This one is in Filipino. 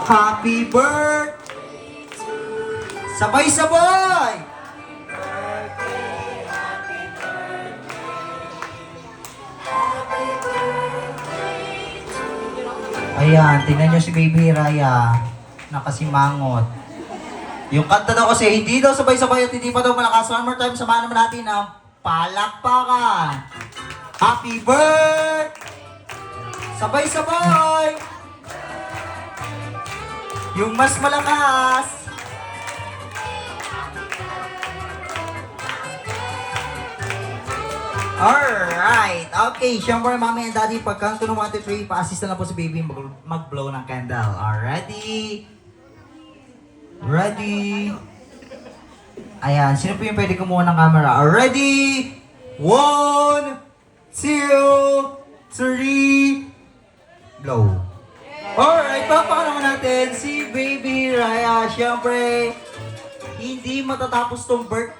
Happy birthday! Sabay-sabay! Ayan, tingnan nyo si Baby Raya. Nakasimangot. Yung kanta daw kasi, hindi daw sabay-sabay at hindi pa daw malakas. One more time, samahan naman natin ang palakpakan. Happy birthday! Sabay-sabay! Yung mas malakas. Alright. Okay, syempre mami and daddy, pag count ko ng 1, 2, 3, pa-assist na lang po si baby mag-blow ng candle. Already? Ready? Ayan, sino po yung pwede kumuha ng camera? Already? 1, 2, 3, blow. Alright, papakalaman natin si Baby Raya. Syempre, hindi matatapos tong birthday.